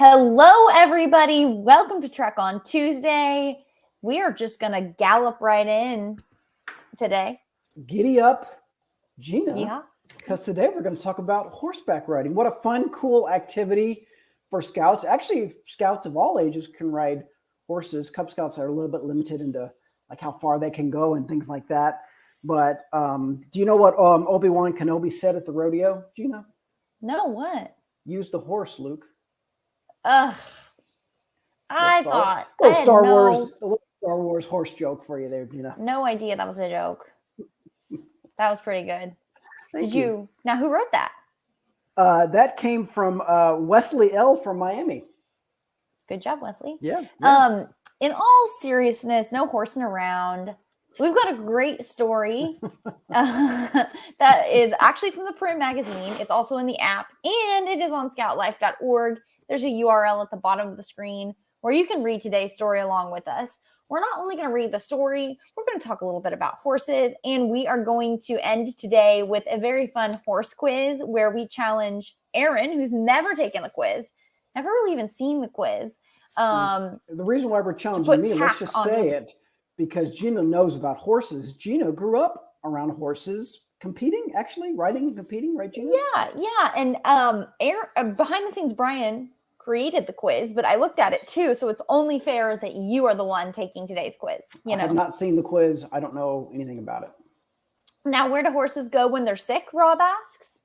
Hello, everybody. Welcome to Trek on Tuesday. We are just going to gallop right in today. Giddy up, Gina, Yeah. because today we're going to talk about horseback riding. What a fun, cool activity for Scouts. Actually, Scouts of all ages can ride horses. Cub Scouts are a little bit limited into like how far they can go and things like that. But do you know what Obi-Wan Kenobi said at the rodeo, Gina? No, what? Use the horse, Luke. I A had Star Wars horse joke for you there, Gina. No idea that was a joke. That was pretty good. Thank you. Now, who wrote that? That came from Wesley L. from Miami. Good job, Wesley. Yeah. In all seriousness, no horsing around. We've got a great story that is actually from the print magazine. It's also in the app, and it is on scoutlife.org. There's a URL at the bottom of the screen where you can read today's story along with us. We're not only going to read the story, we're going to talk a little bit about horses, and we are going to end today with a very fun horse quiz where we challenge Aaron, who's never taken the quiz, never really even seen the quiz. The reason why we're challenging me, let's just say it, because Gina knows about horses. Gina grew up around horses, riding and competing, right, Gina? Yeah. And Aaron, behind the scenes, Brian created the quiz, but I looked at it too, so it's only fair that you are the one taking today's quiz. I have not seen the quiz. I don't know anything about it. Now, where do horses go when they're sick, Rob asks?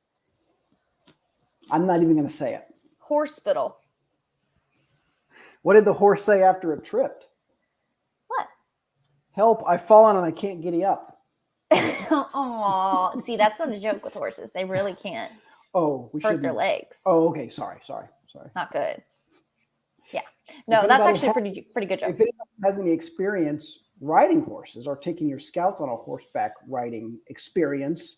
I'm not even going to say it. Hospital. What did the horse say after it tripped? What? Help, I've fallen and I can't giddy up. Oh, see, that's not a joke with horses. They really can't hurt their legs. Oh, okay. Sorry. Not good. Yeah. No, that's actually a pretty good joke. If anyone has any experience riding horses or taking your scouts on a horseback riding experience,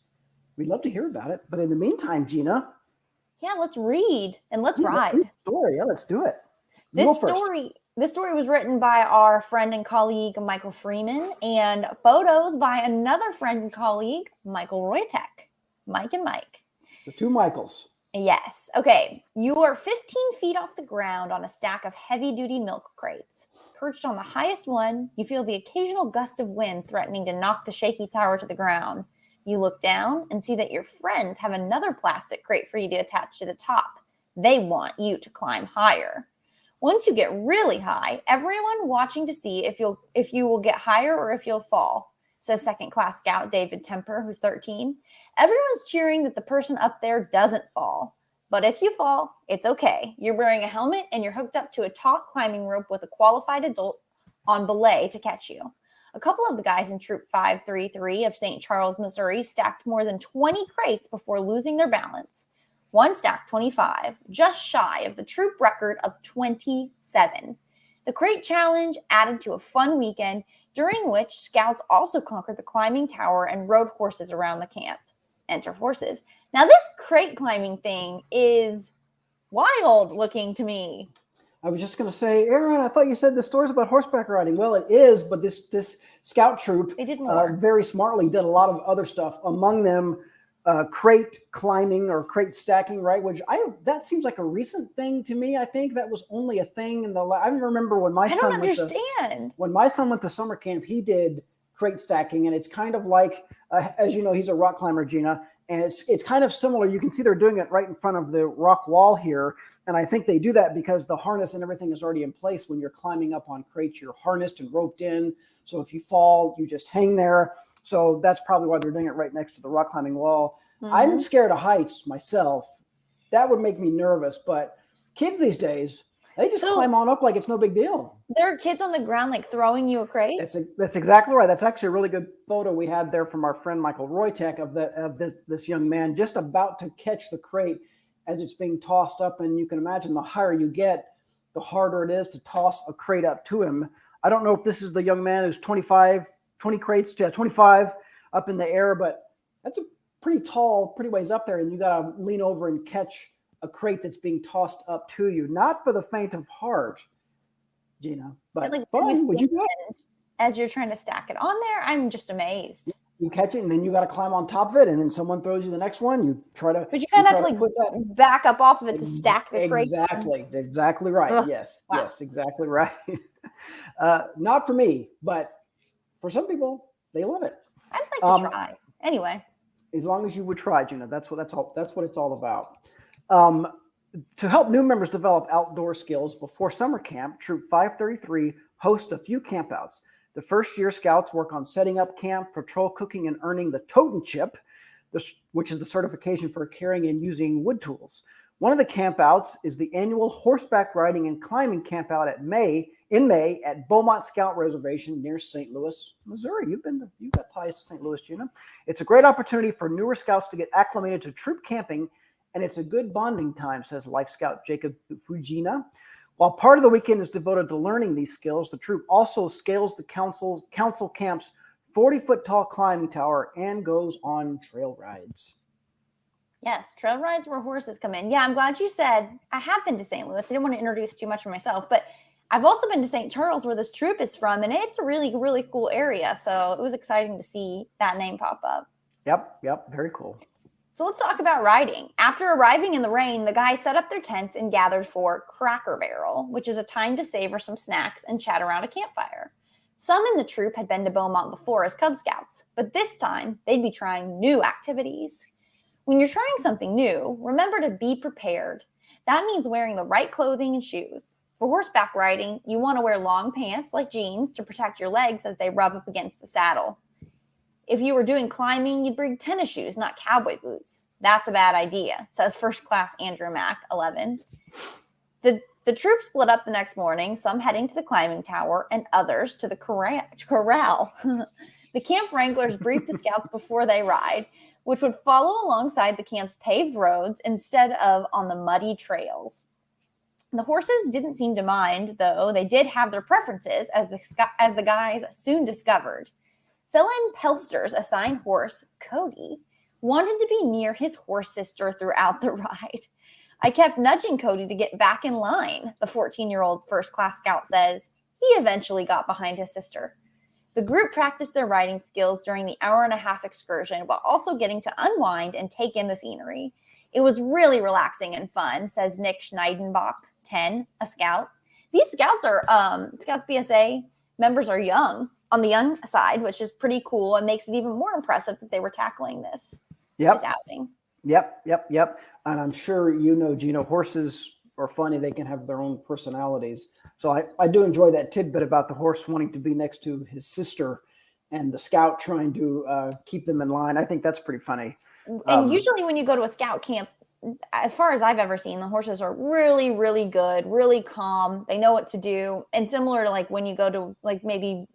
we'd love to hear about it. But in the meantime, Gina. Yeah, let's read and let's ride. Story. Yeah, let's do it. This story was written by our friend and colleague, Michael Freeman, and photos by another friend and colleague, Michael Roytek. Mike and Mike. The two Michaels. Yes. Okay. You are 15 feet off the ground on a stack of heavy-duty milk crates. Perched on the highest one, you feel the occasional gust of wind threatening to knock the shaky tower to the ground. You look down and see that your friends have another plastic crate for you to attach to the top. They want you to climb higher. Once you get really high, everyone watching to see if you will get higher or if you'll fall, says second-class scout David Temper, who's 13. Everyone's cheering that the person up there doesn't fall. But if you fall, it's okay. You're wearing a helmet and you're hooked up to a taut climbing rope with a qualified adult on belay to catch you. A couple of the guys in Troop 533 of St. Charles, Missouri, stacked more than 20 crates before losing their balance. One stacked 25, just shy of the troop record of 27. The crate challenge added to a fun weekend during which scouts also conquered the climbing tower and rode horses around the camp. Enter horses. Now, this crate climbing thing is wild looking to me. I was just going to say, Aaron, I thought you said the story's about horseback riding. Well, it is, but this scout troop they did more. Very smartly did a lot of other stuff. Among them, crate climbing or crate stacking, right? That seems like a recent thing to me. I think that was only a thing in I remember when my son went to summer camp, he did crate stacking, and it's kind of like, as you know, he's a rock climber, Gina, and it's kind of similar. You can see they're doing it right in front of the rock wall here, and I think they do that because the harness and everything is already in place. When you're climbing up on crates, you're harnessed and roped in, so if you fall, you just hang there. So that's probably why they're doing it right next to the rock climbing wall. Mm-hmm. I'm scared of heights myself. That would make me nervous, but kids these days, they just climb on up like it's no big deal. There are kids on the ground like throwing you a crate? That's exactly right. That's actually a really good photo we had there from our friend Michael Roytek of this young man just about to catch the crate as it's being tossed up. And you can imagine the higher you get, the harder it is to toss a crate up to him. I don't know if this is the young man who's 20 crates, 25 up in the air, but that's a pretty tall, pretty ways up there. And you got to lean over and catch a crate that's being tossed up to you. Not for the faint of heart, Gina, but fun. Would you do it? As you're trying to stack it on there, I'm just amazed. You catch it, and then you got to climb on top of it, and then someone throws you the next one. You try to, But you kind of have to like put that back up off of it to stack the crate. exactly right. Ugh, Yes, wow. yes, exactly right. Not for me, but for some people, they love it. I'd like to try. Anyway, as long as you would try, Gina, that's what it's all about. To help new members develop outdoor skills before summer camp, Troop 533 hosts a few campouts. The first year, Scouts work on setting up camp, patrol cooking, and earning the Totem Chip, which is the certification for carrying and using wood tools. One of the campouts is the annual horseback riding and climbing campout in May at Beaumont Scout Reservation near St. Louis, Missouri. You've got ties to St. Louis, Gina. It's a great opportunity for newer Scouts to get acclimated to troop camping, and it's a good bonding time, says Life Scout Jacob Fujina. While part of the weekend is devoted to learning these skills, the troop also scales the council camp's 40-foot tall climbing tower and goes on trail rides. Yes, trail rides where horses come in. Yeah, I'm glad you said. I have been to St. Louis. I didn't want to introduce too much of myself, but I've also been to St. Charles where this troop is from, and it's a really, really cool area. So it was exciting to see that name pop up. Yep, very cool. So let's talk about riding. After arriving in the rain, the guys set up their tents and gathered for Cracker Barrel, which is a time to savor some snacks and chat around a campfire. Some in the troop had been to Beaumont before as Cub Scouts, but this time they'd be trying new activities. When you're trying something new, remember to be prepared. That means wearing the right clothing and shoes. For horseback riding, you want to wear long pants like jeans to protect your legs as they rub up against the saddle. If you were doing climbing, you'd bring tennis shoes, not cowboy boots. That's a bad idea, says First Class Andrew Mack, 11. The troop split up the next morning, some heading to the climbing tower and others to the corral. The camp wranglers brief the Scouts before they ride, which would follow alongside the camp's paved roads instead of on the muddy trails. The horses didn't seem to mind, though they did have their preferences, as the guys soon discovered. Felon Pelster's assigned horse, Cody, wanted to be near his horse sister throughout the ride. I kept nudging Cody to get back in line, the 14-year-old first-class scout says. He eventually got behind his sister. The group practiced their riding skills during the hour-and-a-half excursion while also getting to unwind and take in the scenery. It was really relaxing and fun, says Nick Schneidenbach, 10, a scout. These scouts are, Scouts BSA members are young, on the young side, which is pretty cool and makes it even more impressive that they were tackling this outing. Yep. And I'm sure Gino, horses are funny. They can have their own personalities. So I do enjoy that tidbit about the horse wanting to be next to his sister and the scout trying to keep them in line. I think that's pretty funny. And usually when you go to a scout camp, as far as I've ever seen, the horses are really, really good, really calm. They know what to do. And similar to like when you go to like maybe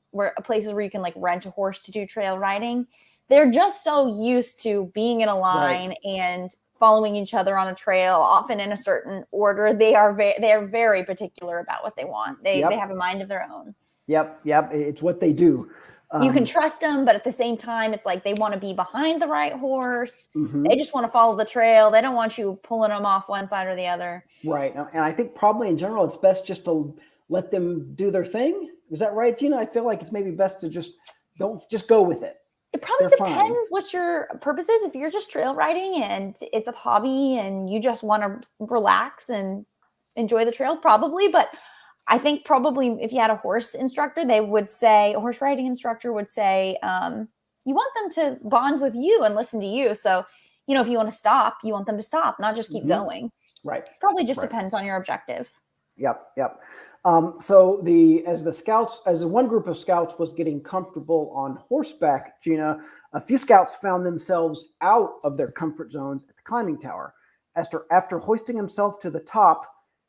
places where you can like rent a horse to do trail riding, they're just so used to being in a line and following each other on a trail, often in a certain order. They are very particular about what they want. They have a mind of their own. Yep. It's what they do. You can trust them, but at the same time, it's like they want to be behind the right horse. Mm-hmm. They just want to follow the trail. They don't want you pulling them off one side or the other. Right. And I think probably in general, it's best just to let them do their thing. Is that right, Gina? I feel like it's maybe best to just go with it. It probably depends what your purpose is. If you're just trail riding and it's a hobby and you just want to relax and enjoy the trail, probably. But I think probably if you had a horse instructor, a horse riding instructor would say, you want them to bond with you and listen to you. So, if you want to stop, you want them to stop, not just keep going. Right. Probably just depends on your objectives. Yep. So as one group of scouts was getting comfortable on horseback, Gina, a few scouts found themselves out of their comfort zones at the climbing tower. After hoisting himself to the top,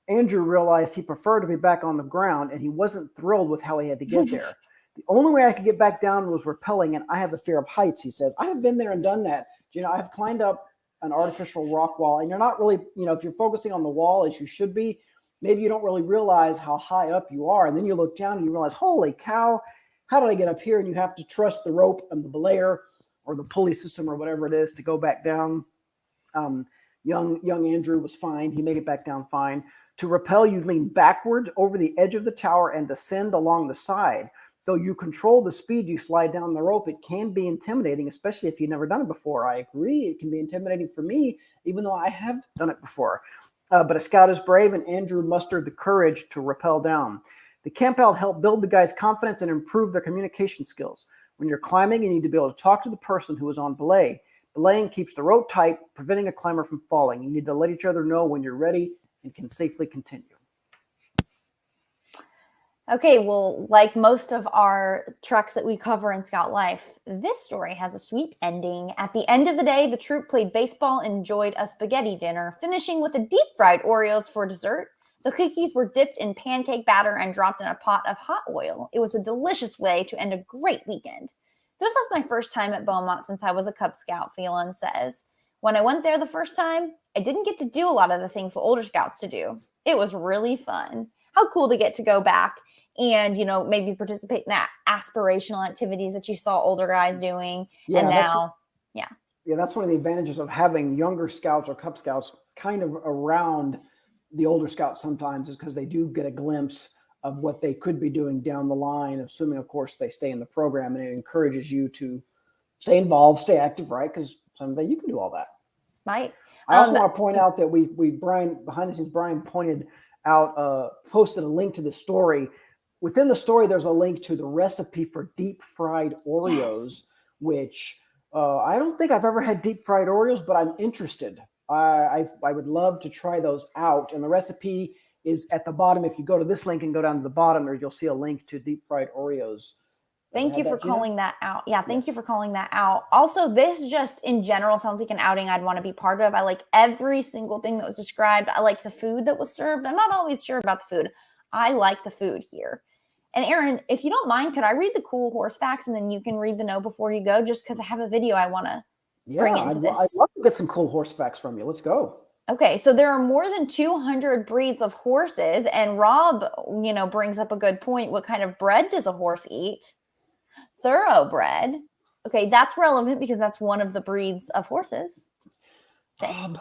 Andrew realized he preferred to be back on the ground, and he wasn't thrilled with how he had to get there. The only way I could get back down was rappelling, and I have a fear of heights, he says. I have been there and done that. I have climbed up an artificial rock wall, and you're not really, if you're focusing on the wall as you should be, maybe you don't really realize how high up you are. And then you look down and you realize, holy cow, how did I get up here? And you have to trust the rope and the belayer or the pulley system or whatever it is to go back down. Young Andrew was fine. He made it back down fine. To rappel, you lean backward over the edge of the tower and descend along the side. though you control the speed you slide down the rope, it can be intimidating, especially if you've never done it before. I agree. It can be intimidating for me, even though I have done it before. But a Scout is brave, and Andrew mustered the courage to rappel down. The camp out helped build the guys' confidence and improve their communication skills. When you're climbing, you need to be able to talk to the person who is on belay. Belaying keeps the rope tight, preventing a climber from falling. You need to let each other know when you're ready and can safely continue. Okay, well, like most of our treks that we cover in Scout Life, this story has a sweet ending. At the end of the day, the troop played baseball and enjoyed a spaghetti dinner, finishing with a deep-fried Oreos for dessert. The cookies were dipped in pancake batter and dropped in a pot of hot oil. It was a delicious way to end a great weekend. This was my first time at Beaumont since I was a Cub Scout, Phelan says. When I went there the first time, I didn't get to do a lot of the things the older Scouts to do. It was really fun. How cool to get to go back and, you know, maybe participate in that aspirational activities that you saw older guys doing. Yeah, and now, yeah, that's one of the advantages of having younger Scouts or Cub Scouts kind of around the older Scouts sometimes, is because they do get a glimpse of what they could be doing down the line, assuming, of course, they stay in the program, and it encourages you to stay involved, stay active, right? Because someday you can do all that. Right. I also want to point out that we Brian, behind the scenes, Brian pointed out, posted a link to the story. Within the story, there's a link to the recipe for deep fried Oreos, which I don't think I've ever had deep fried Oreos, but I'm interested. I would love to try those out. And the recipe is at the bottom. If you go to this link and go down to the bottom there, you'll see a link to deep fried Oreos. Thank you for calling that out. Yeah, thank you for calling that out. Also, this just in general sounds like an outing I'd want to be part of. I like every single thing that was described. I like the food that was served. I'm not always sure about the food. I like the food here. And Aaron, if you don't mind, could I read the cool horse facts and then you can read the note before you go, just because I have a video I want to bring into this. I'd love to get some cool horse facts from you. Let's go. Okay, so there are more than 200 breeds of horses, and Rob, brings up a good point. What kind of bread does a horse eat? Thoroughbred. Okay, that's relevant because that's one of the breeds of horses. Okay. Rob.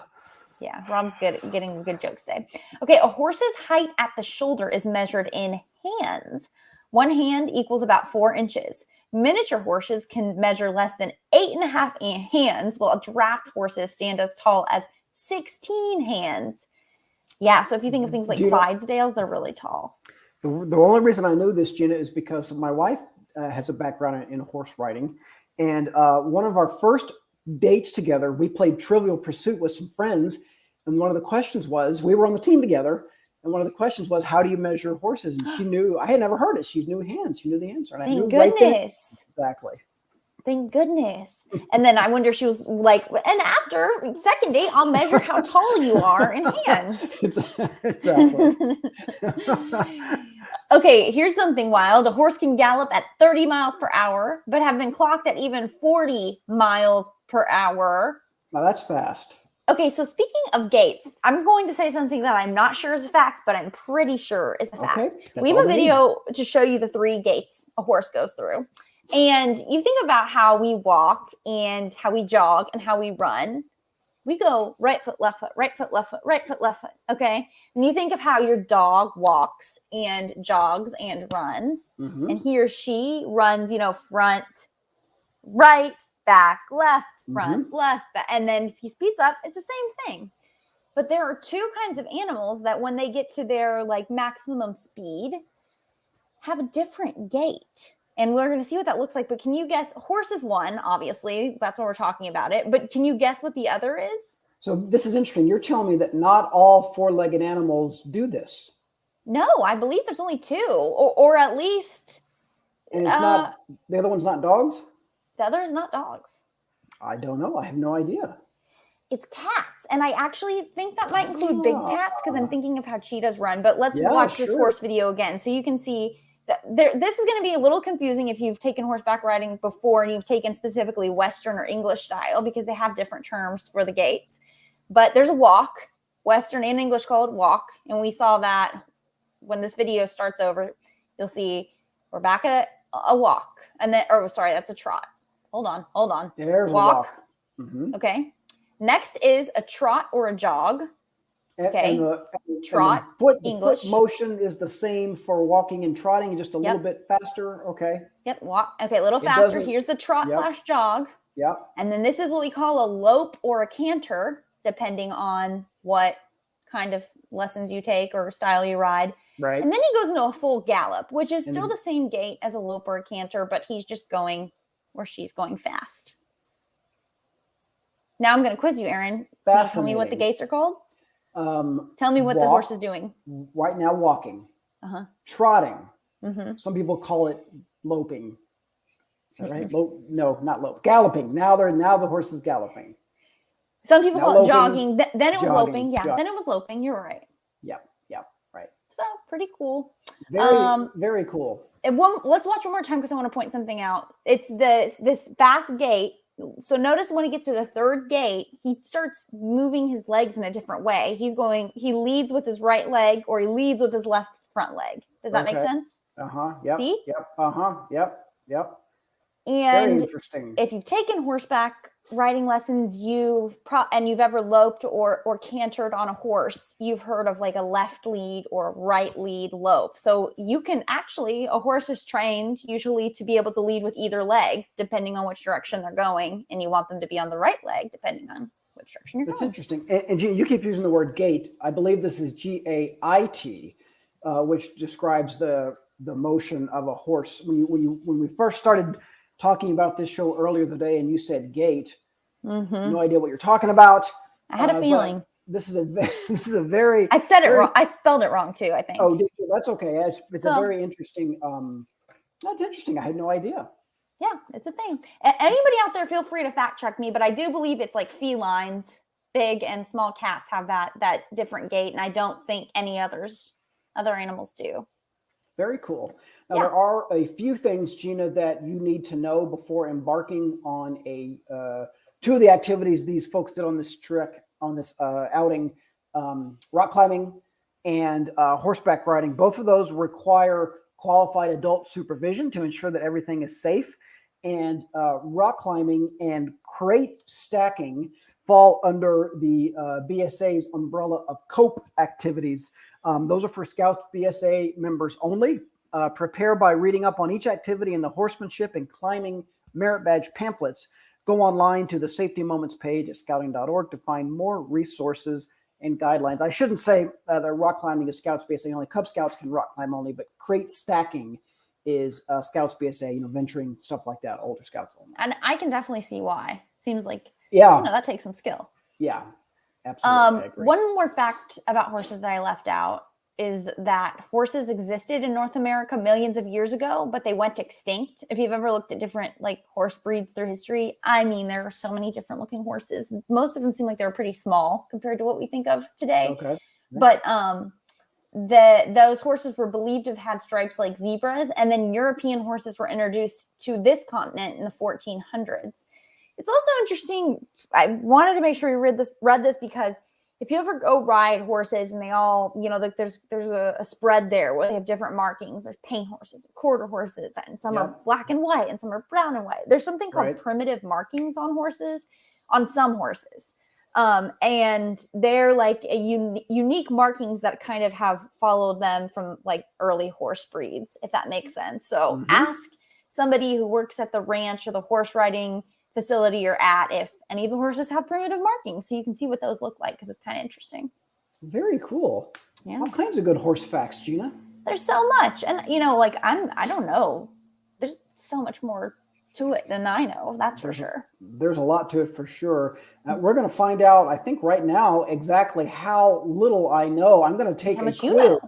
Yeah, Rob's good at getting good jokes today. Okay, a horse's height at the shoulder is measured in hands. One hand equals about 4 inches. Miniature horses can measure less than 8.5 hands, while draft horses stand as tall as 16 hands. Yeah, so if you think of things like Clydesdales, they're really tall. The only reason I know this, Gina, is because my wife has a background in horse riding. And one of our first dates together, we played Trivial Pursuit with some friends. And one of the questions was, we were on the team together. And one of the questions was, how do you measure horses? And she knew, I had never heard it. She knew hands. She knew the answer. And Thank goodness. Exactly. Thank goodness. And then I wonder, she was like, and after second date, I'll measure how tall you are in hands. Exactly. Okay, here's something wild. A horse can gallop at 30 miles per hour, but have been clocked at even 40 miles per hour. Now that's fast. Okay, so speaking of gaits, I'm going to say something that I'm not sure is a fact, but I'm pretty sure is a fact. Okay, we have a video to show you the 3 gaits a horse goes through. And you think about how we walk and how we jog and how we run. We go right foot, left foot, right foot, left foot, right foot, left foot. Okay. And you think of how your dog walks and jogs and runs. Mm-hmm. And he or she runs, front, right, back, left, front, left, back. And then if he speeds up, it's the same thing. But there are 2 kinds of animals that when they get to their maximum speed have a different gait. And we're going to see what that looks like. But can you guess? Horse is one, obviously. That's what we're talking about it. But can you guess what the other is? So this is interesting. You're telling me that not all 4-legged animals do this. No, I believe there's only 2. Or at least. And it's not, the other one's not dogs? The other is not dogs. I don't know. I have no idea. It's cats. And I actually think that might include big cats because I'm thinking of how cheetahs run. But let's watch this horse video again so you can see. This is going to be a little confusing if you've taken horseback riding before and you've taken specifically Western or English style because they have different terms for the gaits. But there's a walk, Western and English called walk. And we saw that when this video starts over, you'll see we're back at a walk. And then, that's a trot. Hold on. There's walk. A walk. Mm-hmm. Okay. Next is a trot or a jog. Okay. And Trot, the English. foot motion is the same for walking and trotting, just a little bit faster. Okay. Yep. Walk. Okay, a little It faster. doesn't- Here's the trot / jog. Yep. And then this is what we call a lope or a canter, depending on what kind of lessons you take or style you ride. Right. And then he goes into a full gallop, which is still the same gait as a lope or a canter, but he's just going, or she's going fast. Now I'm going to quiz you, Aaron. Can you tell me what the gaits are called? Tell me what the horse is doing. Right now, walking. Trotting. Some people call it loping. Is that right? No, not lope. Galloping. Now the horse is galloping. Some people call it jogging. Then it was jogging, loping. Yeah, jogging. Then it was loping. You're right. Yep. Right. So pretty cool. Very cool. Let's watch one more time because I want to point something out. It's this fast gait. So notice when he gets to the third gait, he starts moving his legs in a different way. He leads with his right leg or he leads with his left front leg. Does that make sense? Yep. See? Yep. Yep. And very interesting. If you've taken horseback riding lessons, you've ever loped or cantered on a horse, you've heard of like a left lead or right lead lope. So you can actually, a horse is trained usually to be able to lead with either leg, depending on which direction they're going. And you want them to be on the right leg, depending on which direction you're going. That's interesting. And Gina, you keep using the word gait. I believe this is GAIT, which describes the motion of a horse. When we first started talking about this show earlier today, and you said gait. No idea what you're talking about. I had a feeling. This is a very. I said it wrong. I spelled it wrong too, I think. Oh, that's okay. It's a very interesting. That's interesting. I had no idea. Yeah, it's a thing. Anybody out there, feel free to fact check me, but I do believe it's like felines, big and small cats have that different gait, and I don't think any other animals do. Very cool. Now, there are a few things, Gina, that you need to know before embarking on two of the activities these folks did on this trek, on this outing, rock climbing and horseback riding. Both of those require qualified adult supervision to ensure that everything is safe. And rock climbing and crate stacking fall under the BSA's umbrella of COPE activities. Those are for Scouts BSA members only. Prepare by reading up on each activity in the Horsemanship and Climbing Merit Badge pamphlets. Go online to the Safety Moments page at scouting.org to find more resources and guidelines. I shouldn't say that rock climbing is Scouts BSA only. Cub Scouts can rock climb only, but crate stacking is Scouts BSA, venturing, stuff like that, older Scouts only. And I can definitely see why. Seems like, that takes some skill. Yeah, absolutely. I agree. One more fact about horses that I left out is that horses existed in North America millions of years ago, but they went extinct. If you've ever looked at different horse breeds through history, I mean, there are so many different looking horses. Most of them seem like they were pretty small compared to what we think of today. Okay. But those horses were believed to have had stripes like zebras, and then European horses were introduced to this continent in the 1400s. It's also interesting. I wanted to make sure we read this because if you ever go ride horses and they all, there's a spread there where they have different markings. There's paint horses, quarter horses, and some are black and white and some are brown and white. There's something called primitive markings on some horses. And they're like a unique markings that kind of have followed them from early horse breeds, if that makes sense. So ask somebody who works at the ranch or the horse riding facility you're at if any of the horses have primitive markings, so you can see what those look like, because it's kind of interesting. Very cool. Yeah, all kinds of good horse facts, Gina. There's so much, and I don't know. There's so much more to it than I know. That's for sure. There's a lot to it for sure. We're going to find out, I think, right now exactly how little I know. I'm going to take a quiz. You know.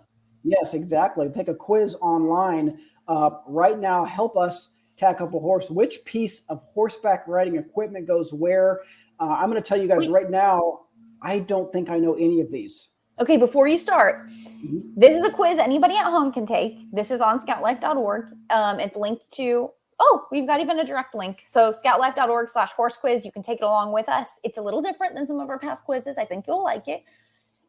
Yes, exactly. Take a quiz online right now. Help us tack up a horse. Which piece of horseback riding equipment goes where? I'm going to tell you guys right now, I don't think I know any of these. Okay, before you start, this is a quiz anybody at home can take. This is on scoutlife.org. It's linked to, we've got even a direct link. So scoutlife.org/horse quiz. You can take it along with us. It's a little different than some of our past quizzes. I think you'll like it.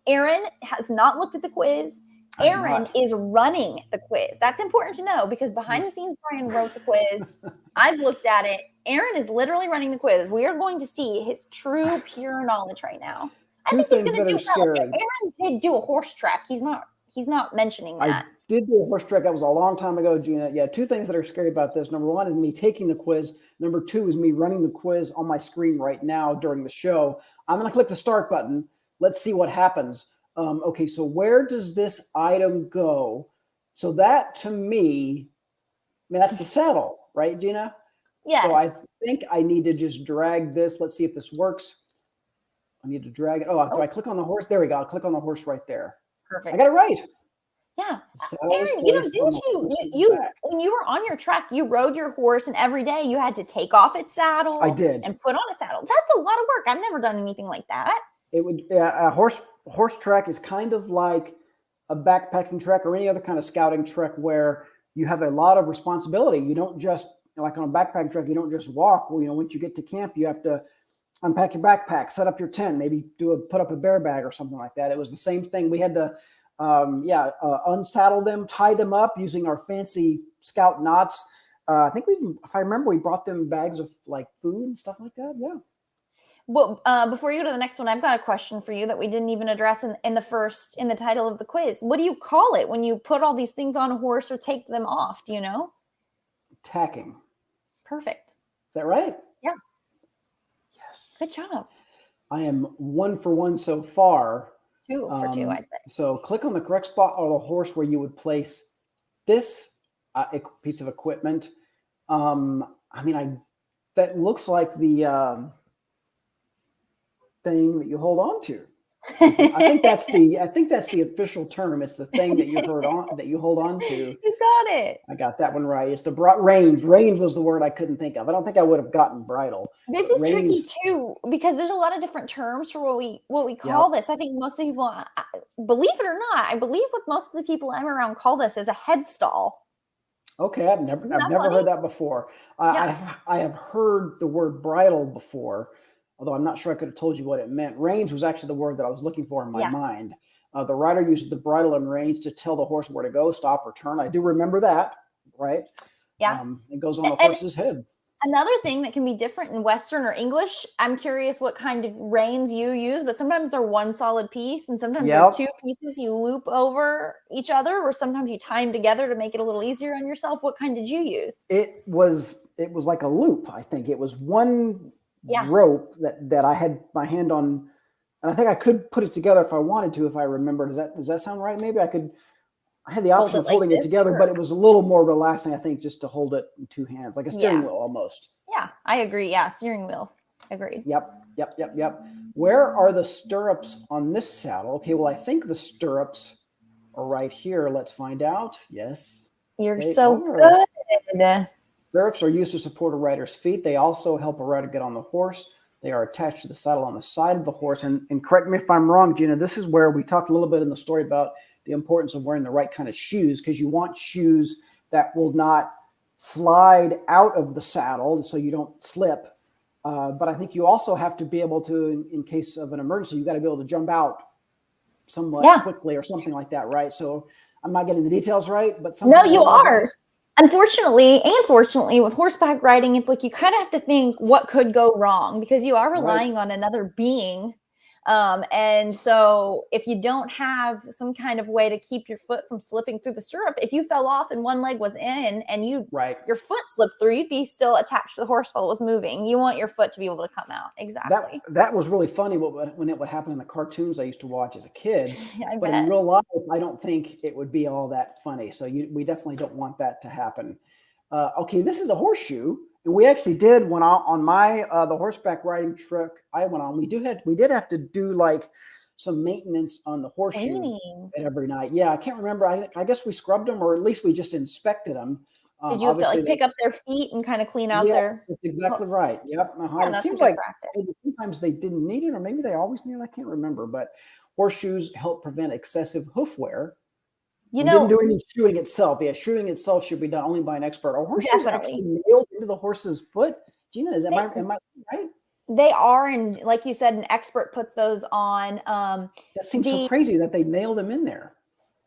Aaron has not looked at the quiz. Aaron is running the quiz. That's important to know because behind the scenes, Brian wrote the quiz. I've looked at it. Aaron is literally running the quiz. We are going to see his true, pure knowledge right now. I Two think he's things going that to are do well. scary. Aaron did do a horse track. He's not mentioning I that. did do a horse track. That was a long time ago, Gina. Yeah, two things that are scary about this. Number one is me taking the quiz. Number two is me running the quiz on my screen right now during the show. I'm going to click the start button. Let's see what happens. Okay, so where does this item go? So that to me, I mean, that's the saddle, right, Gina? Yes. So I think I need to just drag this. Let's see if this works. I need to drag it. Oh, do I click on the horse? There we go. I'll click on the horse right there. Perfect. I got it right. Yeah. Aaron, didn't you when you were on your track, you rode your horse and every day you had to take off its saddle I did. and put on its saddle. That's a lot of work. I've never done anything like that. It would a horse track is kind of like a backpacking trek or any other kind of scouting trek where you have a lot of responsibility. You don't just like on a backpacking trek, you don't just walk. Well, once you get to camp, you have to unpack your backpack, set up your tent, maybe put up a bear bag or something like that. It was the same thing. We had to unsaddle them, tie them up using our fancy Scout knots. I think if I remember, we brought them bags of like food and stuff like that. Yeah. Well, before you go to the next one, I've got a question for you that we didn't even address in the title of the quiz. What do you call it when you put all these things on a horse or take them off? Do you know? Tacking. Perfect. Is that right? Yeah. Yes. Good job. I am 1 for 1 so far. 2 for 2, I'd say. So click on the correct spot on the horse where you would place this piece of equipment. That looks like the thing that you hold on to. I think that's the official term. It's the thing that you hold on to. You got it. I got that one right. It's the reins. Reins was the word I couldn't think of. I don't think I would have gotten bridle. This is tricky too because there's a lot of different terms for what we call this. I think most of the people, believe it or not, I believe what most of the people I'm around call this is a head stall. Okay, I've never heard that before. I have heard the word bridle before, although I'm not sure I could have told you what it meant. Reins was actually the word that I was looking for in my mind. The rider uses the bridle and reins to tell the horse where to go, stop, or turn. I do remember that, right? Yeah. It goes on the horse's head. Another thing that can be different in Western or English, I'm curious what kind of reins you use, but sometimes they're one solid piece and sometimes they're two pieces you loop over each other, or sometimes you tie them together to make it a little easier on yourself. What kind did you use? It was like a loop, I think. It was one rope that I had my hand on, and I think I could put it together if I wanted to, if I remember. Does that sound right? Maybe I had the option of holding it together, but it was a little more relaxing, I think, just to hold it in two hands, like a steering wheel almost. Yeah, I agree. Yeah, steering wheel. Agreed. Yep. Where are the stirrups on this saddle? Okay, well, I think the stirrups are right here. Let's find out. Yes. You're so good. Stirrups are used to support a rider's feet. They also help a rider get on the horse. They are attached to the saddle on the side of the horse. And correct me if I'm wrong, Gina, this is where we talked a little bit in the story about the importance of wearing the right kind of shoes, because you want shoes that will not slide out of the saddle so you don't slip. But I think you also have to be able to, in case of an emergency, you got to be able to jump out somewhat quickly or something like that, right? So I'm not getting the details right, but no, you are. Unfortunately and fortunately, with horseback riding, it's like you kind of have to think what could go wrong because you are relying on another being. And so if you don't have some kind of way to keep your foot from slipping through the stirrup, if you fell off and one leg was in and your foot slipped through, you'd be still attached to the horse while it was moving. You want your foot to be able to come out. Exactly. That was really funny when it would happen in the cartoons I used to watch as a kid. But bet. In real life, I don't think it would be all that funny. So we definitely don't want that to happen. Okay, this is a horseshoe. And we actually did when on my the horseback riding trek I went on. We did have to do like some maintenance on the horseshoe every night. Yeah, I can't remember. I guess we scrubbed them, or at least we just inspected them. Did you have to pick up their feet and kind of clean out their? That's exactly right. Yep. Yeah, it seems like sometimes they didn't need it, or maybe they always needed it. I can't remember. But horseshoes help prevent excessive hoof wear. Didn't do any shoeing itself. Yeah, shoeing itself should be done only by an expert. Are horseshoes actually nailed into the horse's foot? Gina, am I right? They are, and like you said, an expert puts those on. That seems so crazy that they nail them in there.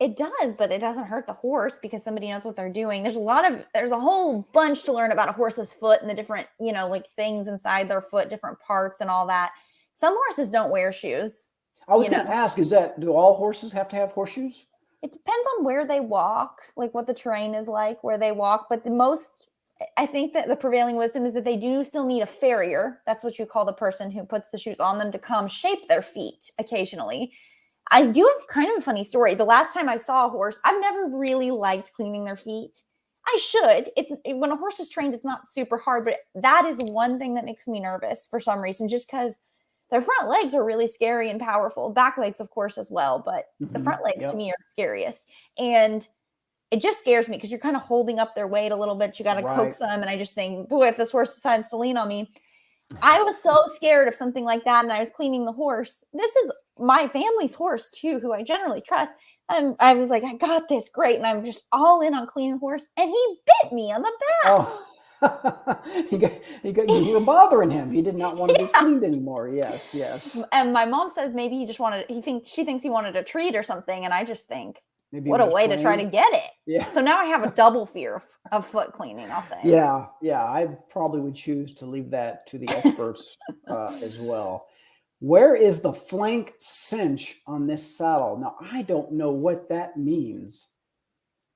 It does, but it doesn't hurt the horse because somebody knows what they're doing. There's a whole bunch to learn about a horse's foot and the different, like things inside their foot, different parts and all that. Some horses don't wear shoes. I was going to ask, do all horses have to have horseshoes? It depends on where they walk, like what the terrain is like, where they walk. But I think that the prevailing wisdom is that they do still need a farrier. That's what you call the person who puts the shoes on them to come shape their feet occasionally. I do have kind of a funny story. The last time I saw a horse, I've never really liked cleaning their feet. I should. When a horse is trained, it's not super hard, but that is one thing that makes me nervous for some reason, just because their front legs are really scary and powerful. Back legs, of course, as well, but the front legs to me are scariest. And it just scares me because you're kind of holding up their weight a little bit. You got to coax them. And I just think, boy, if this horse decides to lean on me, I was so scared of something like that. And I was cleaning the horse. This is my family's horse too, who I generally trust. And I was like, I got this, great. And I'm just all in on cleaning the horse. And he bit me on the back. Oh. You were bothering him. He did not want to be cleaned anymore. Yes. And my mom says maybe she thinks he wanted a treat or something. And I just think, maybe what a way to try to get it. Yeah. So now I have a double fear of foot cleaning, I'll say. Yeah. I probably would choose to leave that to the experts as well. Where is the flank cinch on this saddle? Now, I don't know what that means.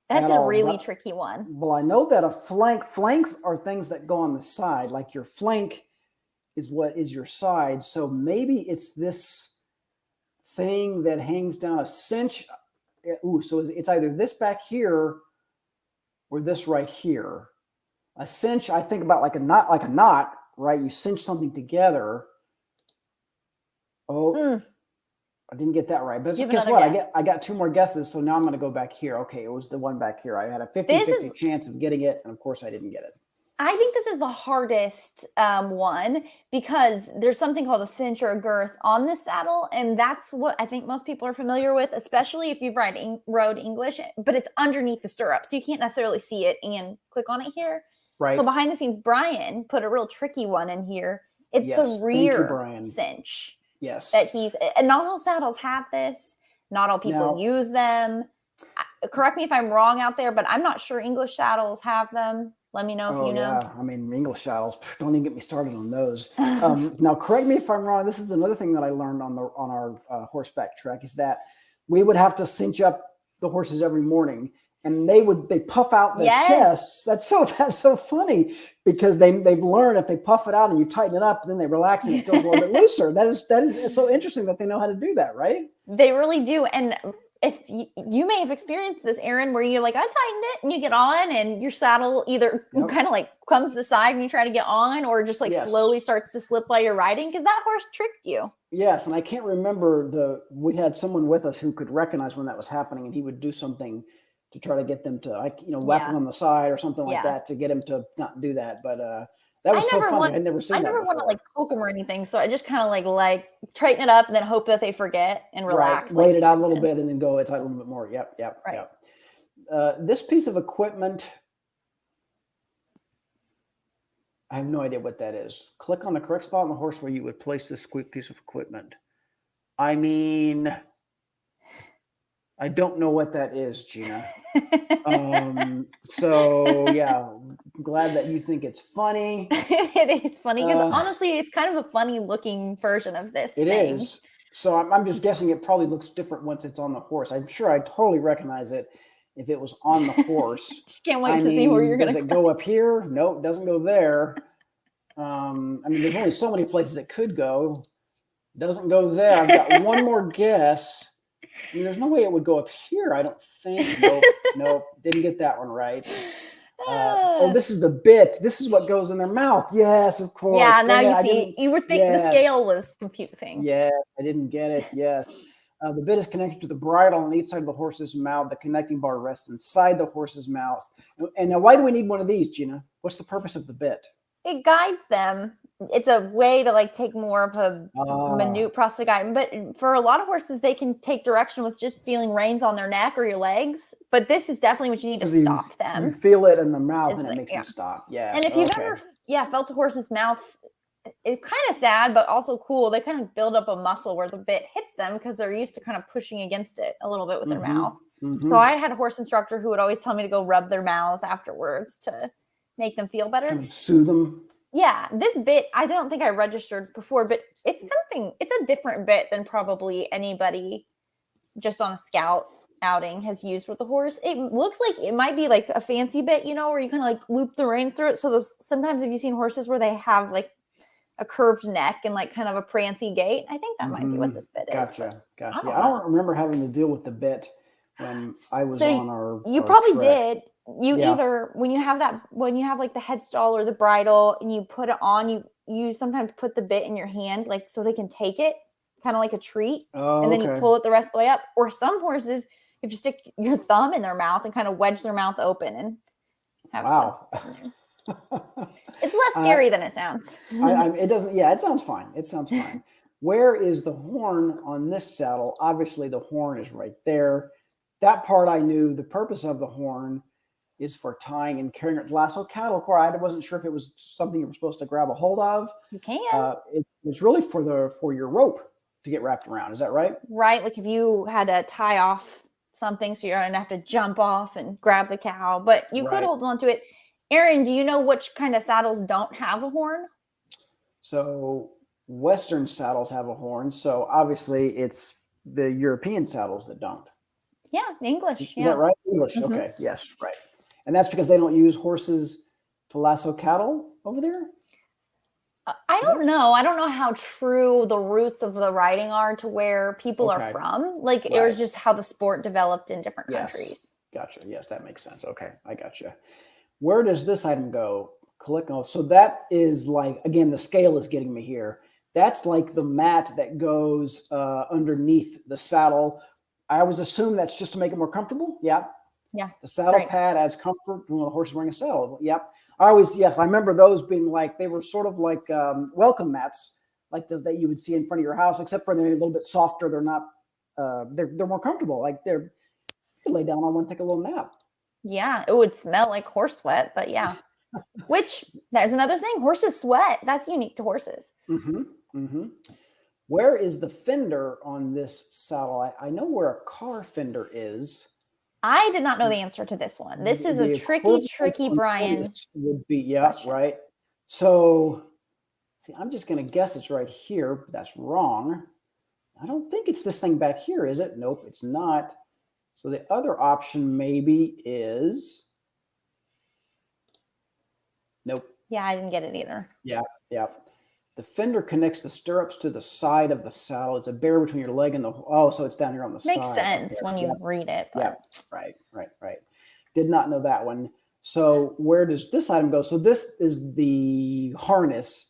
That's a really tricky one. Well, I know that flanks are things that go on the side, like your flank is what is your side. So maybe it's this thing that hangs down a cinch. So it's either this back here or this right here. A cinch, I think about like a knot, right? You cinch something together. Oh, I didn't get that right. But guess what? I got two more guesses, so now I'm going to go back here. Okay, it was the one back here. I had a 50-50 chance of getting it, and of course I didn't get it. I think this is the hardest one because there's something called a cinch or a girth on this saddle, and that's what I think most people are familiar with, especially if you've rode English, but it's underneath the stirrup, so you can't necessarily see it and click on it here. Right. So behind the scenes, Brian put a real tricky one in here. It's the rear cinch. Yes. And not all saddles have this. Not all people use them. Correct me if I'm wrong out there, but I'm not sure English saddles have them. Let me know if you know. Yeah, I mean, English saddles, don't even get me started on those. Now, correct me if I'm wrong. This is another thing that I learned on our horseback trek is that we would have to cinch up the horses every morning. And they puff out their chests. That's so funny because they've learned if they puff it out and you tighten it up, then they relax and it feels a little bit looser. That is so interesting that they know how to do that, right? They really do. And if you may have experienced this, Aaron, where you're like, I tightened it, and you get on, and your saddle either kind of like comes to the side when you try to get on, or just like slowly starts to slip while you're riding because that horse tricked you. Yes, and I can't remember we had someone with us who could recognize when that was happening, and he would do something to try to get them to, whack them on the side or something like that to get them to not do that. But that was so funny. I'd never seen that before. I never want to like poke them or anything. So I just kind of like tighten it up and then hope that they forget and relax. Right. Wait it out a little bit and then go tight a little bit more. Yep. This piece of equipment, I have no idea what that is. Click on the correct spot on the horse where you would place this piece of equipment. I mean, I don't know what that is, Gina. So yeah, glad that you think it's funny. It is funny because honestly, it's kind of a funny looking version of this. It is. So I'm just guessing it probably looks different once it's on the horse. I'm sure I totally recognize it if it was on the horse. Just can't wait to see where you're going to go. Does it go up here? Nope, it doesn't go there. I mean, there's only so many places it could go. It doesn't go there. I've got one more guess. I mean, there's no way it would go up here, I don't think. Nope. Didn't get that one right. This is the bit. This is what goes in their mouth. Yes, of course. Yeah, now you see. You were thinking the scale was confusing. Yes, I didn't get it. Yes. The bit is connected to the bridle on each side of the horse's mouth. The connecting bar rests inside the horse's mouth. And now, why do we need one of these, Gina? What's the purpose of the bit? It guides them. It's a way to like take more of a minute process to guide them. But for a lot of horses, they can take direction with just feeling reins on their neck or your legs. But this is definitely what you need to stop them. You feel it in the mouth and it makes them stop. Yeah. And if you've ever felt a horse's mouth, it's kind of sad, but also cool. They kind of build up a muscle where the bit hits them because they're used to kind of pushing against it a little bit with their mouth. Mm-hmm. So I had a horse instructor who would always tell me to go rub their mouths afterwards to make them feel better. Kind of soothe them. Yeah, this bit, I don't think I registered before, but it's a different bit than probably anybody just on a scout outing has used with the horse. It looks like it might be like a fancy bit, where you kind of like loop the reins through it. So sometimes have you seen horses where they have like a curved neck and like kind of a prancy gait? I think that might be what this bit is. Gotcha. Yeah, I don't remember having to deal with the bit when I was on you our probably trek. did. Either when you have like the head stall or the bridle and you put it on, you sometimes put the bit in your hand, like so they can take it kind of like a treat, and then you pull it the rest of the way up. Or some horses, if you stick your thumb in their mouth and kind of wedge their mouth open and have it's less scary than it sounds. It doesn't. Yeah, it sounds fine. It sounds fine. Where is the horn on this saddle? Obviously, the horn is right there. That part I knew. The purpose of the horn is for tying and carrying it lasso cattle. Of course, I wasn't sure if it was something you were supposed to grab a hold of. You can. It's really for your rope to get wrapped around. Is that right? Right. Like if you had to tie off something, so you're going to have to jump off and grab the cow, but you could hold on to it. Aaron, do you know which kind of saddles don't have a horn? So Western saddles have a horn. So obviously it's the European saddles that don't. Yeah, English. Is that right? English. Mm-hmm. Okay. Yes. Right. And that's because they don't use horses to lasso cattle over there? I don't know. I don't know how true the roots of the riding are to where people are from. Like it was just how the sport developed in different countries. Gotcha. Yes, that makes sense. Okay. I gotcha. Where does this item go? Click on. So that is like, again, the scale is getting me here. That's like the mat that goes underneath the saddle. I always assume that's just to make it more comfortable. Yeah. Yeah. The saddle pad adds comfort when the horse is wearing a saddle. Yep. I remember those being like, they were sort of like welcome mats, like those that you would see in front of your house, except for they're a little bit softer. They're not, they're more comfortable. Like you could lay down on one, take a little nap. Yeah. It would smell like horse sweat, but yeah. Which there's another thing. Horses sweat. That's unique to horses. Mm-hmm. Mm-hmm. Where is the fender on this saddle? I know where a car fender is. I did not know the answer to this one. This is a tricky Brian. Would be question. Right. So, see, I'm just going to guess it's right here, but that's wrong. I don't think it's this thing back here, is it? Nope, it's not. So the other option maybe is. Nope. Yeah, I didn't get it either. Yeah. The fender connects the stirrups to the side of the saddle. It's a barrier between your leg and so it's down here on the side. Makes sense when you read it. But. Yeah, right. Did not know that one. So where does this item go? So this is the harness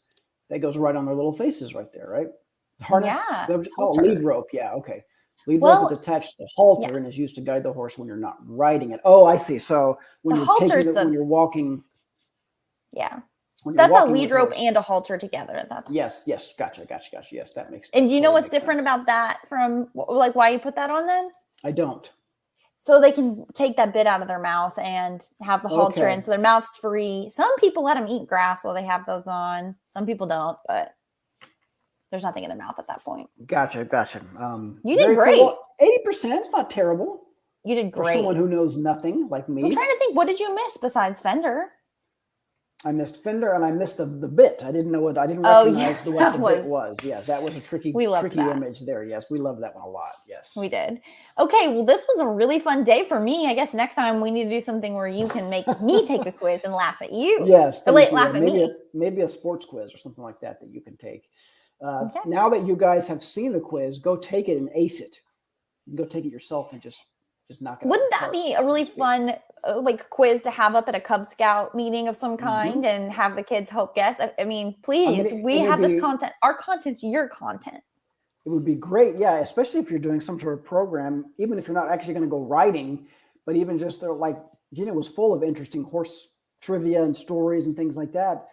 that goes right on their little faces right there, right? The harness? Yeah. What would you call it? Lead rope. Yeah, okay. Lead rope is attached to the halter and is used to guide the horse when you're not riding it. Oh, I see. So when when you're walking. Yeah. That's a lead rope and a halter together. Yes. Gotcha. Yes, that makes sense. And do you know what's different about that from like why you put that on then? I don't. So they can take that bit out of their mouth and have the halter in, so their mouth's free. Some people let them eat grass while they have those on. Some people don't, but there's nothing in their mouth at that point. Gotcha. You did great. Cool. 80% is not terrible. You did great. For someone who knows nothing like me. I'm trying to think, what did you miss besides fender? I missed fender and I missed the bit. I didn't recognize what the bit was. Yes, that was a tricky image there. Yes, we love that one a lot. Yes. We did. Okay, well, this was a really fun day for me. I guess next time we need to do something where you can make me take a quiz and laugh at you. Yes. Laugh at me. Maybe a sports quiz or something like that you can take. Now that you guys have seen the quiz, go take it and ace it. You can go take it yourself and just knock it out. Wouldn't that be a really fun quiz to have up at a Cub Scout meeting of some kind and have the kids help guess? I mean, please, we have this content. Our content's your content. It would be great. Yeah, especially if you're doing some sort of program, even if you're not actually going to go riding, but even just like Gina was full of interesting horse trivia and stories and things like that.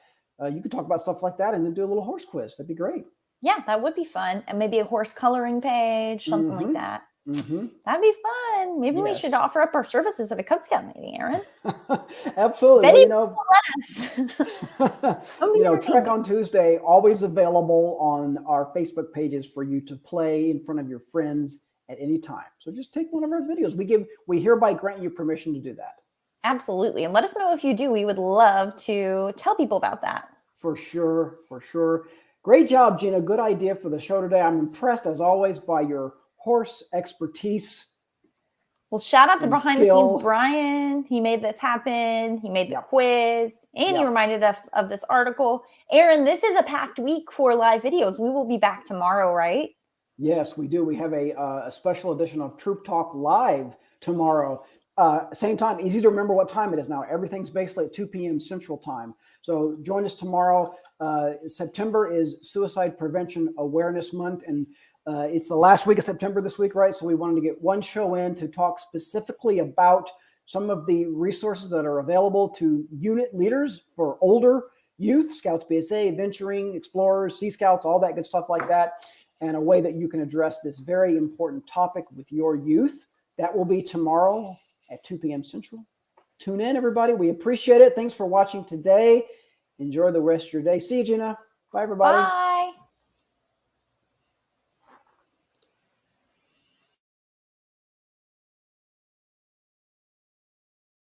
You could talk about stuff like that and then do a little horse quiz. That'd be great. Yeah, that would be fun. And maybe a horse coloring page, something like that. Mm-hmm. That'd be fun. Maybe we should offer up our services at a Cub Scout meeting, Aaron. Absolutely. Betty, Trek on Tuesday, always available on our Facebook pages for you to play in front of your friends at any time. So just take one of our videos. We hereby grant you permission to do that. Absolutely. And let us know if you do. We would love to tell people about that. For sure, for sure. Great job, Gina. Good idea for the show today. I'm impressed, as always, by your horse expertise. Well, shout out to And behind the skill. scenes, Brian. He made this happen. He made the Yep. quiz, and he Yep. reminded us of this article. Aaron, this is a packed week for live videos. We will be back tomorrow, right? Yes, we do. We have a special edition of Troop Talk Live tomorrow. Same time, easy to remember what time it is now. Everything's basically at 2 p.m. Central Time. So join us tomorrow. September is Suicide Prevention Awareness Month, and it's the last week of September this week, right? So we wanted to get one show in to talk specifically about some of the resources that are available to unit leaders for older youth, Scouts BSA, venturing, explorers, Sea Scouts, all that good stuff like that, and a way that you can address this very important topic with your youth. That will be tomorrow at 2 p.m. Central. Tune in, everybody. We appreciate it. Thanks for watching today. Enjoy the rest of your day. See you, Gina. Bye, everybody. Bye.